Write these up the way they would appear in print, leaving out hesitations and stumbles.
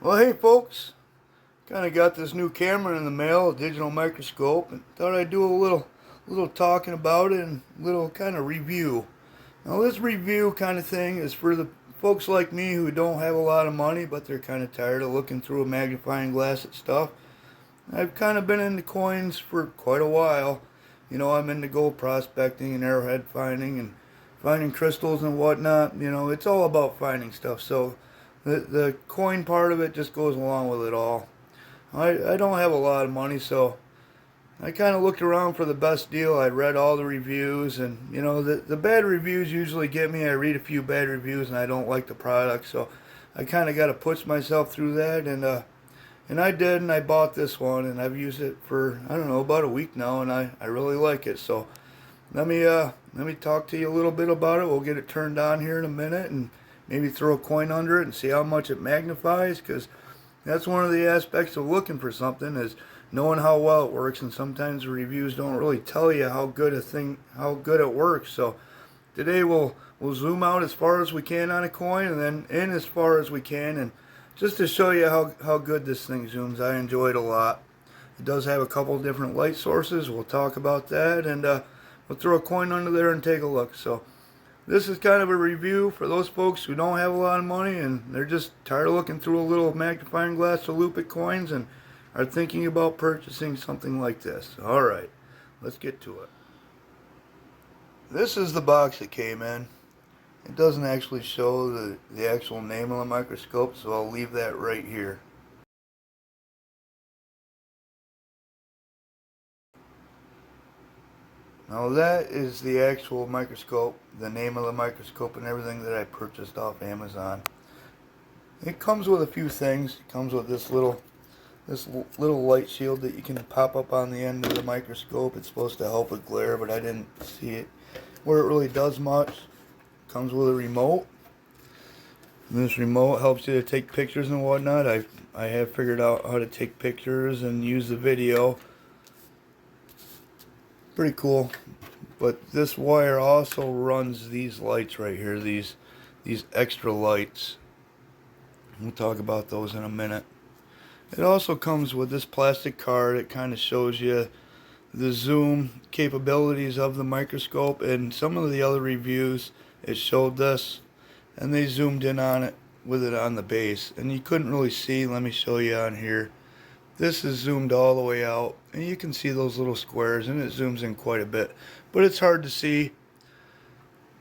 Well, hey folks, kind of got this new camera in the mail, a digital microscope, and thought I'd do a little talking about it and a little kind of review. Now, this review kind of thing is for the folks like me who don't have a lot of money, but they're kind of tired of looking through a magnifying glass at stuff. I've kind of been into coins for quite a while. You know, I'm into gold prospecting and arrowhead finding and finding crystals and whatnot. You know, it's all about finding stuff. So the coin part of it just goes along with it all. I don't have a lot of money, so I kind of looked around for the best deal. I read all the reviews, and you know, the bad reviews usually get me. I read a few bad reviews and I don't like the product, so I kind of got to push myself through that, and I did, and I bought this one, and I've used it for, I don't know, about a week now, and I really like it. So let me talk to you a little bit about it. We'll get it turned on here in a minute, and maybe throw a coin under it and see how much it magnifies, because that's one of the aspects of looking for something, is knowing how well it works. And sometimes the reviews don't really tell you how good it works. So today we'll zoom out as far as we can on a coin, and then in as far as we can, and just to show you how good this thing zooms. I enjoy it a lot. It does have a couple different light sources. We'll talk about that, and we'll throw a coin under there and take a look. So this is kind of a review for those folks who don't have a lot of money and they're just tired of looking through a little magnifying glass to look at coins and are thinking about purchasing something like this. Alright, let's get to it. This is the box that came in. It doesn't actually show the actual name of the microscope, so I'll leave that right here. Now that is the actual microscope, the name of the microscope and everything that I purchased off Amazon. It comes with a few things. It comes with this little light shield that you can pop up on the end of the microscope. It's supposed to help with glare, but I didn't see it where it really does much. It comes with a remote. And this remote helps you to take pictures and whatnot. I have figured out how to take pictures and use the video. Pretty cool. But this wire also runs these lights right here, these extra lights. We'll talk about those in a minute. It also comes with this plastic card. It kind of shows you the zoom capabilities of the microscope, and some of the other reviews it showed this and they zoomed in on it with it on the base, and you couldn't really see. Let me show you on here. This is zoomed all the way out, and you can see those little squares, and it zooms in quite a bit. But it's hard to see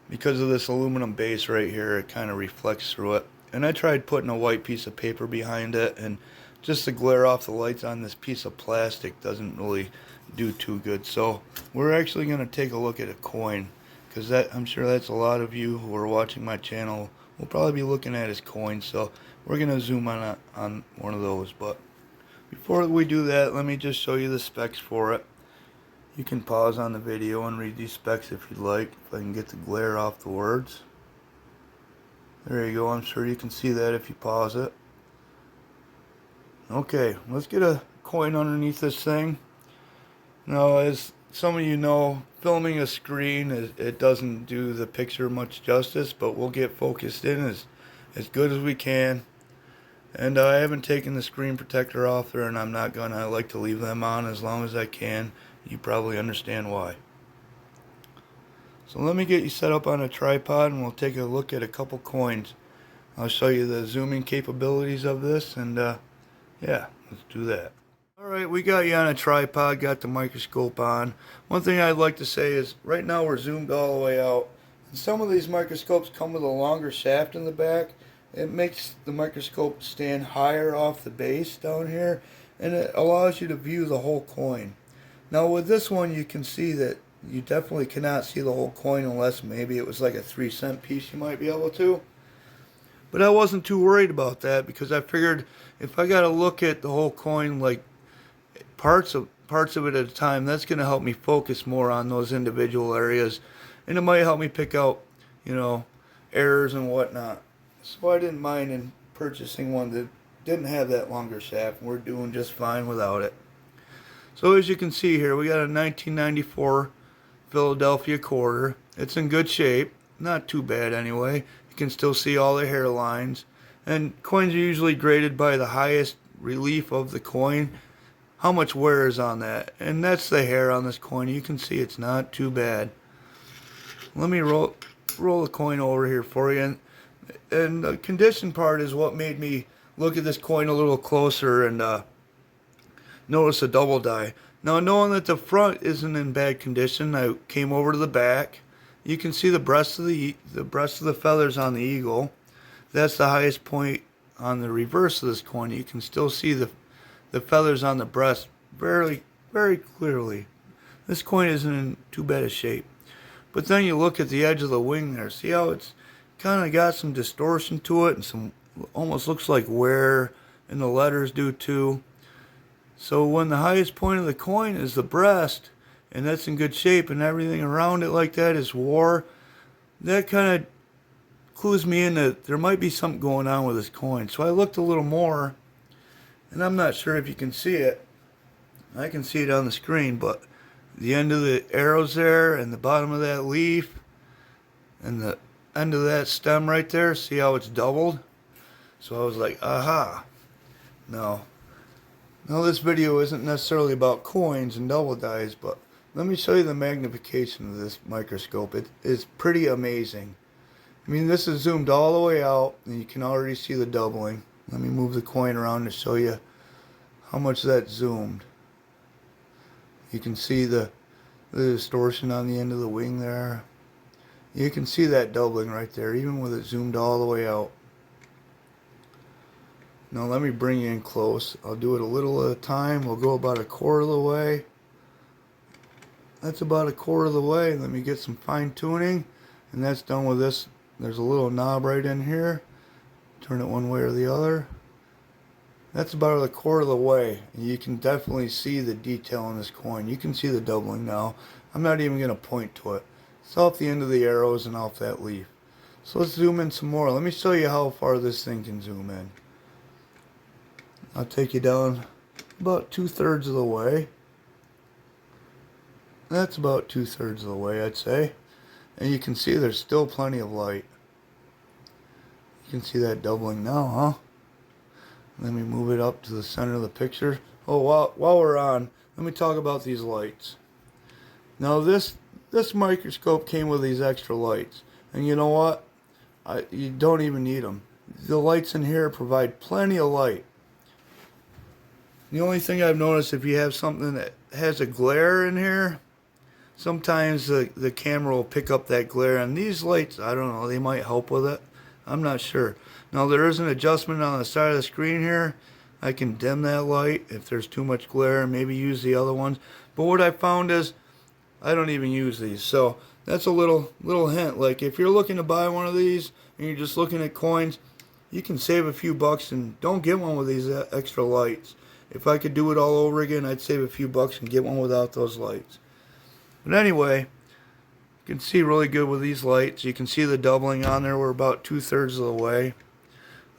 because of this aluminum base right here. It kind of reflects through it. And I tried putting a white piece of paper behind it, and just the glare off the lights on this piece of plastic doesn't really do too good. So we're actually going to take a look at a coin, because I'm sure that's a lot of you who are watching my channel will probably be looking at as coins. So we're going to zoom on one of those. But before we do that, let me just show you the specs for it. You can pause on the video and read these specs if you'd like, if I can get the glare off the words. There you go. I'm sure you can see that if you pause it. Okay, let's get a coin underneath this thing. Now, as some of you know, filming a screen, it doesn't do the picture much justice, but we'll get focused in as good as we can. And I haven't taken the screen protector off there, and I'm not gonna. I like to leave them on as long as I can. You probably understand why. So let me get you set up on a tripod, and we'll take a look at a couple coins. I'll show you the zooming capabilities of this, and yeah, let's do that. Alright, we got you on a tripod, got the microscope on. One thing I'd like to say is, right now we're zoomed all the way out. And some of these microscopes come with a longer shaft in the back. It makes the microscope stand higher off the base down here, and it allows you to view the whole coin. Now with this one, you can see that you definitely cannot see the whole coin, unless maybe it was like a 3-cent piece you might be able to. But I wasn't too worried about that, because I figured if I got to look at the whole coin, like parts of it at a time, that's going to help me focus more on those individual areas, and it might help me pick out, you know, errors and whatnot. So I didn't mind in purchasing one that didn't have that longer shaft, and we're doing just fine without it. So as you can see here, we got a 1994 Philadelphia quarter. It's in good shape, not too bad anyway. You can still see all the hairlines, And coins are usually graded by the highest relief of the coin, how much wear is on that. And that's the hair on this coin. You can see it's not too bad. Let me roll the coin over here for you. And the condition part is what made me look at this coin a little closer and notice a double die. Now, knowing that the front isn't in bad condition, I came over to the back. You can see the breast of the feathers on the eagle. That's the highest point on the reverse of this coin. You can still see the feathers on the breast very, very clearly. This coin isn't in too bad a shape. But then you look at the edge of the wing there. See how it's kind of got some distortion to it, and some almost looks like wear, and the letters do too. So when the highest point of the coin is the breast, and that's in good shape, and everything around it like that is wore, that kind of clues me in that there might be something going on with this coin. So I looked a little more, and I'm not sure if you can see it. I can see it on the screen, but the end of the arrows there, and the bottom of that leaf, and the end of that stem right there, see how it's doubled? So I was like, aha. Now this video isn't necessarily about coins and double dies, but let me show you the magnification of this microscope. It is pretty amazing. I mean, this is zoomed all the way out, and you can already see the doubling. Let me move the coin around to show you how much that's zoomed. You can see the distortion on the end of the wing there. You can see that doubling right there, even with it zoomed all the way out. Now let me bring you in close. I'll do it a little at a time. We'll go about a quarter of the way. That's about a quarter of the way. Let me get some fine tuning, and that's done with this. There's a little knob right in here. Turn it one way or the other. That's about a quarter of the way. You can definitely see the detail in this coin. You can see the doubling now. I'm not even going to point to it. It's off the end of the arrows and off that leaf. So let's zoom in some more. Let me show you how far this thing can zoom in. I'll take you down about 2/3 of the way. That's about 2/3 of the way, I'd say. And you can see there's still plenty of light. You can see that doubling now, huh? Let me move it up to the center of the picture. Oh, while we're on, let me talk about these lights. Now this microscope came with these extra lights. And you know what? You don't even need them. The lights in here provide plenty of light. The only thing I've noticed, if you have something that has a glare in here, sometimes the camera will pick up that glare. And these lights, I don't know, they might help with it. I'm not sure. Now there is an adjustment on the side of the screen here. I can dim that light if there's too much glare, and maybe use the other ones. But what I found is I don't even use these. So that's a little hint. Like if you're looking to buy one of these and you're just looking at coins, you can save a few bucks and don't get one with these extra lights. If I could do it all over again, I'd save a few bucks and get one without those lights. But anyway, you can see really good with these lights. You can see the doubling on there. We're about 2/3 of the way.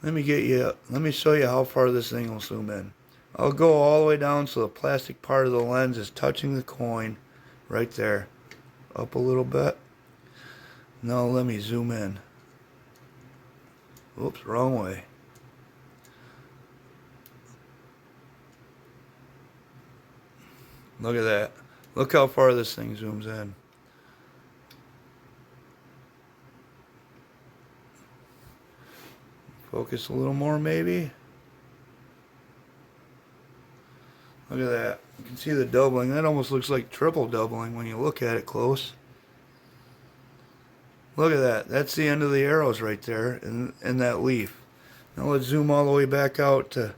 Let me show you how far this thing will zoom in. I'll go all the way down so the plastic part of the lens is touching the coin right there. Up a little bit. Now let me zoom in. Oops, wrong way. Look at that. Look how far this thing zooms in. Focus a little more maybe. Look at that. You can see the doubling. That almost looks like triple doubling when you look at it close. Look at that. That's the end of the arrows right there in that leaf. Now let's zoom all the way back out to...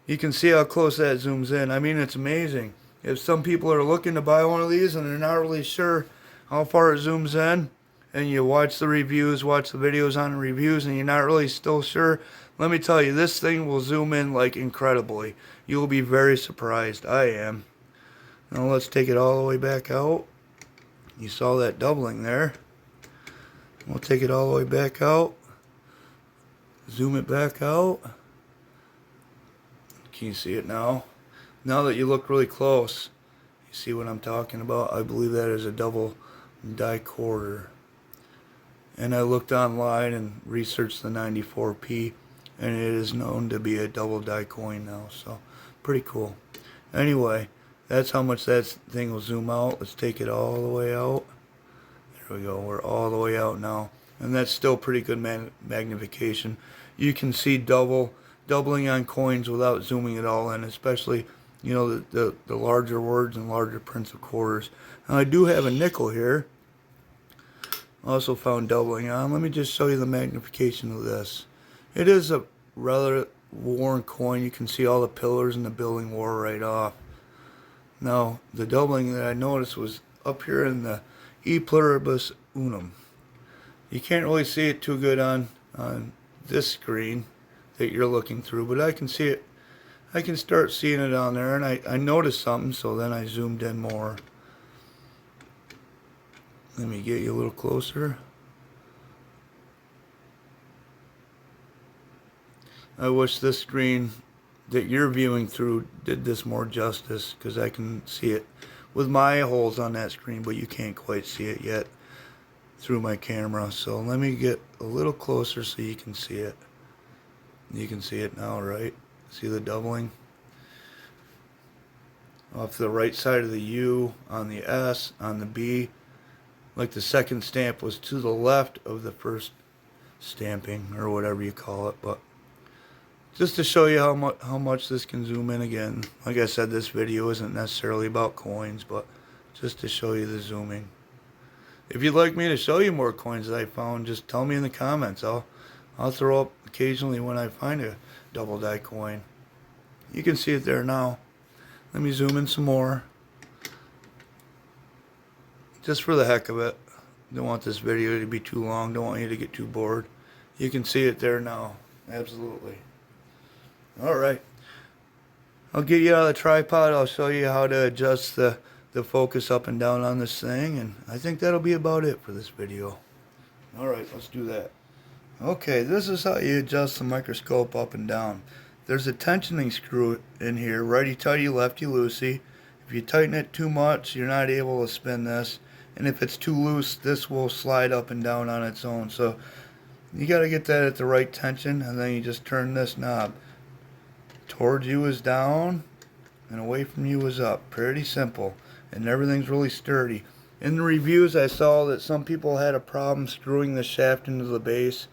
You can see how close that zooms in. I mean, it's amazing. If some people are looking to buy one of these and they're not really sure how far it zooms in, and you watch the reviews, watch the videos on the reviews, and you're not really still sure, let me tell you, this thing will zoom in like incredibly. You'll be very surprised. I am. Now let's take it all the way back out. You saw that doubling there. We'll take it all the way back out. Zoom it back out. Can you see it now? Now that you look really close, you see what I'm talking about? I believe that is a double die quarter. And I looked online and researched the 94p, and it is known to be a double die coin now, so pretty cool. Anyway, that's how much that thing will zoom out. Let's take it all the way out. There we go, we're all the way out now, and that's still pretty good magnification. You can see doubling on coins without zooming it all in, especially, you know, the larger words and larger prints of quarters. Now I do have a nickel here, also found doubling on. Let me just show you the magnification of this. It is a rather worn coin. You can see all the pillars and the building wore right off. Now the doubling that I noticed was up here in the E pluribus unum. You can't really see it too good on this screen that you're looking through, but I can see it. I can start seeing it on there, and I noticed something, so then I zoomed in more. Let me get you a little closer. I wish this screen that you're viewing through did this more justice, because I can see it with my holes on that screen, but you can't quite see it yet through my camera. So let me get a little closer so you can see it. You can see it now, right? See the doubling? Off the right side of the U, on the S, on the B, like the second stamp was to the left of the first stamping, or whatever you call it. But just to show you how much this can zoom in again. Like I said, this video isn't necessarily about coins, but just to show you the zooming. If you'd like me to show you more coins that I found, just tell me in the comments. I'll throw up occasionally when I find a double die coin. You can see it there now. Let me zoom in some more, just for the heck of it. Don't want this video to be too long. Don't want you to get too bored. You can see it there now. Absolutely. Alright, I'll get you out of the tripod. I'll show you how to adjust the focus up and down on this thing, and I think that'll be about it for this video. Alright, let's do that. Okay, this is how you adjust the microscope up and down. There's a tensioning screw in here, righty-tighty, lefty-loosey. If you tighten it too much, you're not able to spin this, and if it's too loose, this will slide up and down on its own. So you got to get that at the right tension, and then you just turn this knob. Towards you is down, and away from you is up. Pretty simple, and everything's really sturdy. In the reviews, I saw that some people had a problem screwing the shaft into the base,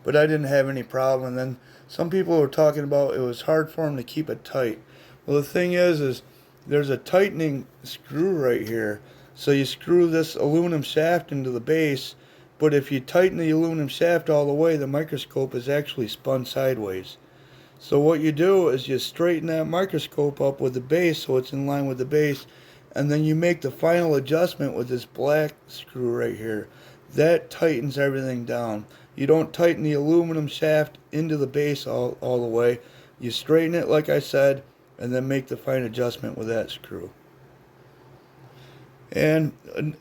but I didn't have any problem. And then some people were talking about it was hard for them to keep it tight. Well, the thing is there's a tightening screw right here. So you screw this aluminum shaft into the base, but if you tighten the aluminum shaft all the way, the microscope is actually spun sideways. So what you do is you straighten that microscope up with the base so it's in line with the base, and then you make the final adjustment with this black screw right here. That tightens everything down. You don't tighten the aluminum shaft into the base all the way. You straighten it like I said, and then make the fine adjustment with that screw. And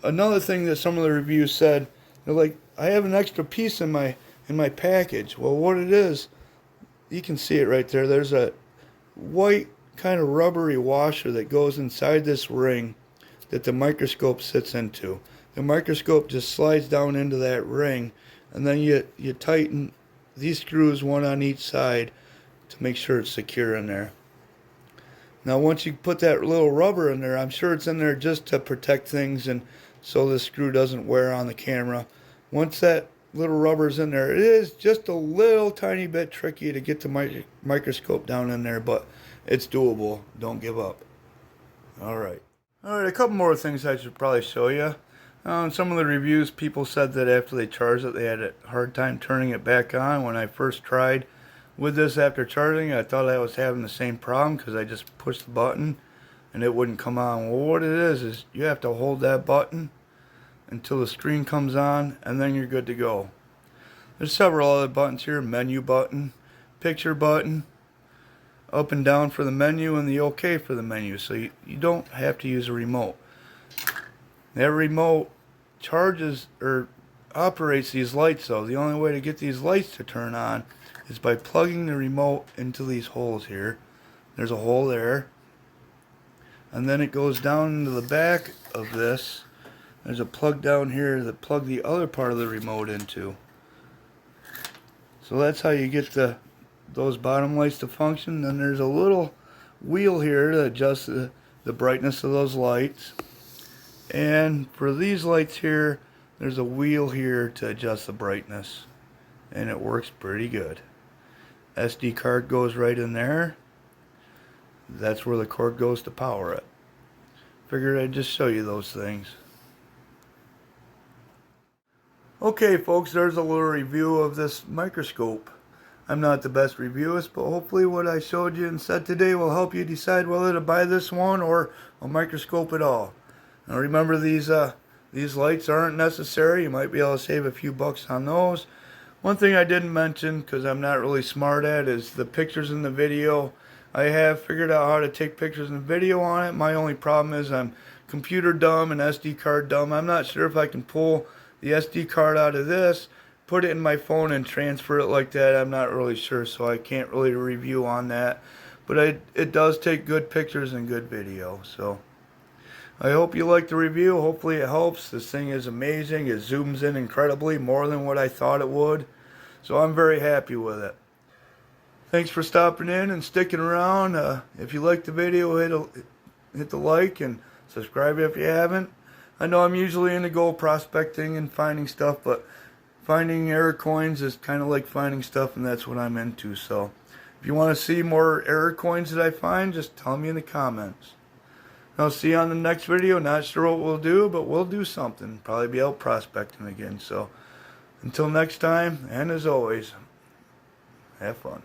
another thing that some of the reviews said, they're like, I have an extra piece in my package. Well, what it is, you can see it right there. There's a white kind of rubbery washer that goes inside this ring that the microscope sits into. The microscope just slides down into that ring, and then you tighten these screws, one on each side, to make sure it's secure in there. Now once you put that little rubber in there, I'm sure it's in there just to protect things and so the screw doesn't wear on the camera. Once that little rubber's in there, it is just a little tiny bit tricky to get the microscope down in there, but it's doable. Don't give up. Alright, a couple more things I should probably show you. In some of the reviews, people said that after they charged it, they had a hard time turning it back on. When I first tried with this after charging, I thought I was having the same problem because I just pushed the button and it wouldn't come on. Well, what it is you have to hold that button until the screen comes on, and then you're good to go. There's several other buttons here: menu button, picture button, up and down for the menu, and the OK for the menu. So you don't have to use a remote. That remote charges or operates these lights though. The only way to get these lights to turn on is by plugging the remote into these holes here. There's a hole there, and then it goes down into the back of this. There's a plug down here that plug the other part of the remote into. So that's how you get the those bottom lights to function. Then there's a little wheel here to adjust the brightness of those lights. And for these lights here, there's a wheel here to adjust the brightness. And it works pretty good. SD card goes right in there. That's where the cord goes to power it. Figured I'd just show you those things. Okay folks, there's a little review of this microscope. I'm not the best reviewist, but hopefully what I showed you and said today will help you decide whether to buy this one or a microscope at all. Now remember, these lights aren't necessary. You might be able to save a few bucks on those. One thing I didn't mention, because I'm not really smart at, is the pictures in the video. I have figured out how to take pictures and video on it. My only problem is I'm computer dumb and SD card dumb. I'm not sure if I can pull the SD card out of this, put it in my phone and transfer it like that. I'm not really sure, so I can't really review on that. But it does take good pictures and good video. So I hope you like the review. Hopefully it helps. This thing is amazing. It zooms in incredibly, more than what I thought it would. So I'm very happy with it. Thanks for stopping in and sticking around. If you liked the video, hit the like and subscribe if you haven't. I know I'm usually into gold prospecting and finding stuff, but finding error coins is kind of like finding stuff, and that's what I'm into. So if you want to see more error coins that I find, just tell me in the comments. I'll see you on the next video. Not sure what we'll do, but we'll do something. Probably be out prospecting again. So until next time, and as always, have fun.